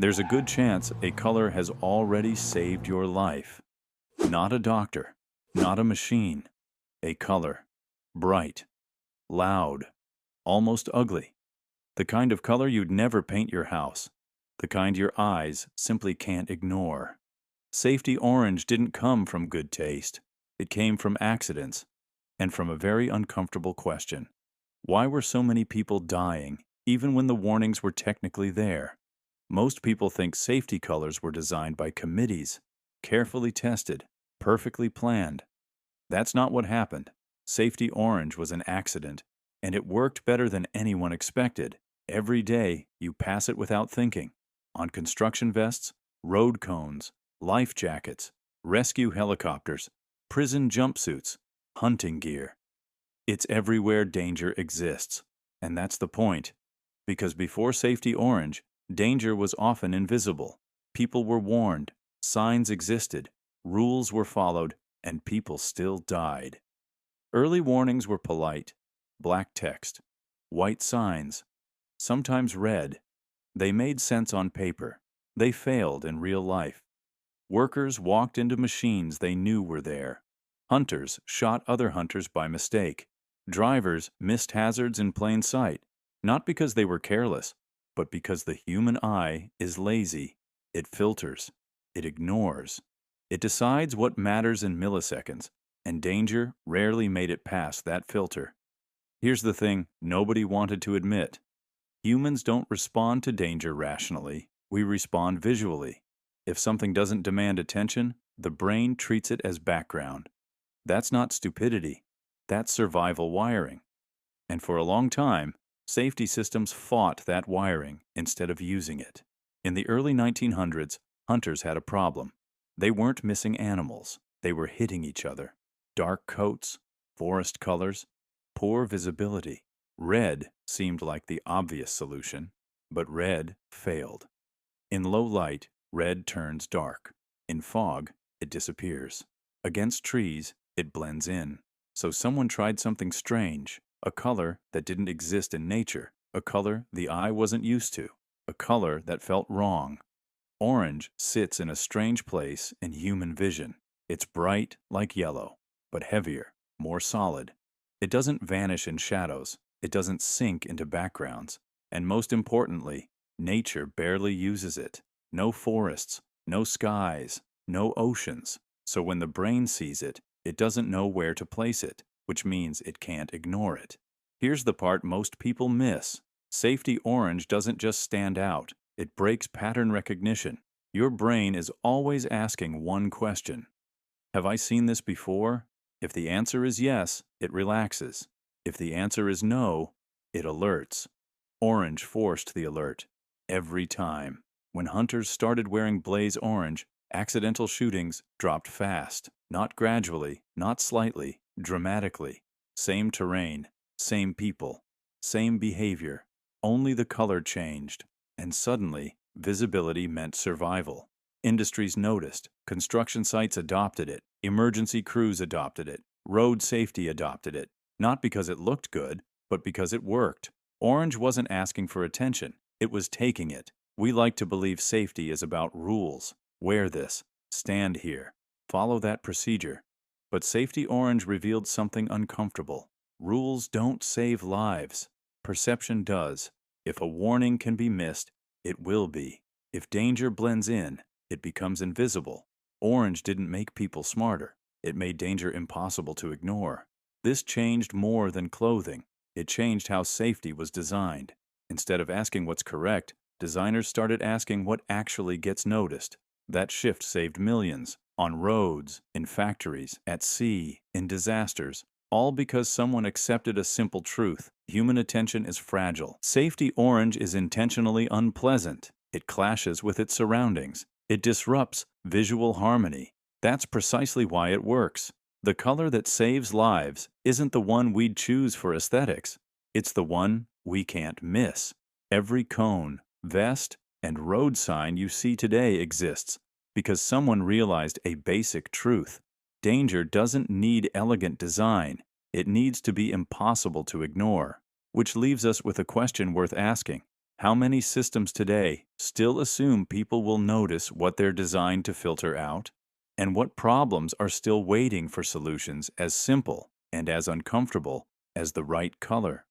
there's a good chance a color has already saved your life. Not a doctor, not a machine, a color. Bright, loud, almost ugly. The kind of color you'd never paint your house. The kind your eyes simply can't ignore. Safety orange didn't come from good taste. It came from accidents and from a very uncomfortable question. Why were so many people dying, even when the warnings were technically there? Most people think safety colors were designed by committees, carefully tested, perfectly planned. That's not what happened. Safety orange was an accident, and it worked better than anyone expected. Every day, you pass it without thinking. On construction vests, road cones, life jackets, rescue helicopters, prison jumpsuits, hunting gear. It's everywhere danger exists. And that's the point. Because before safety orange, danger was often invisible. People were warned, signs existed, rules were followed, and people still died. Early warnings were polite, black text, white signs, sometimes red. They made sense on paper. They failed in real life. Workers walked into machines they knew were there. Hunters shot other hunters by mistake. Drivers missed hazards in plain sight, not because they were careless, but because the human eye is lazy. It filters. It ignores. It decides what matters in milliseconds, and danger rarely made it past that filter. Here's the thing nobody wanted to admit. Humans don't respond to danger rationally. We respond visually. If something doesn't demand attention, the brain treats it as background. That's not stupidity. That's survival wiring. And for a long time, safety systems fought that wiring instead of using it. In the early 1900s, hunters had a problem. They weren't missing animals. They were hitting each other. Dark coats, forest colors, poor visibility. Red seemed like the obvious solution, but red failed. In low light, red turns dark. In fog, it disappears. Against trees, it blends in. So someone tried something strange, a color that didn't exist in nature, a color the eye wasn't used to, a color that felt wrong. Orange sits in a strange place in human vision. It's bright like yellow, but heavier, more solid. It doesn't vanish in shadows. It doesn't sink into backgrounds. And most importantly, nature barely uses it. No forests, no skies, no oceans. So when the brain sees it, it doesn't know where to place it, which means it can't ignore it. Here's the part most people miss. Safety orange doesn't just stand out. It breaks pattern recognition. Your brain is always asking one question. Have I seen this before? If the answer is yes, it relaxes. If the answer is no, it alerts. Orange forced the alert. Every time. When hunters started wearing blaze orange, accidental shootings dropped fast. Not gradually, not slightly, dramatically. Same terrain, same people, same behavior. Only the color changed. And suddenly, visibility meant survival. Industries noticed. Construction sites adopted it. Emergency crews adopted it. Road safety adopted it. Not because it looked good, but because it worked. Orange wasn't asking for attention. It was taking it. We like to believe safety is about rules. Wear this. Stand here. Follow that procedure. But Safety Orange revealed something uncomfortable. Rules don't save lives. Perception does. If a warning can be missed, it will be. If danger blends in, it becomes invisible. Orange didn't make people smarter. It made danger impossible to ignore. This changed more than clothing. It changed how safety was designed. Instead of asking what's correct, designers started asking what actually gets noticed. That shift saved millions. On roads, in factories, at sea, in disasters. All because someone accepted a simple truth. Human attention is fragile. Safety Orange is intentionally unpleasant. It clashes with its surroundings. It disrupts visual harmony. That's precisely why it works. The color that saves lives isn't the one we'd choose for aesthetics. It's the one we can't miss. Every cone, vest, and road sign you see today exists because someone realized a basic truth. Danger doesn't need elegant design. It needs to be impossible to ignore. Which leaves us with a question worth asking. How many systems today still assume people will notice what they're designed to filter out? And what problems are still waiting for solutions as simple and as uncomfortable as the right color?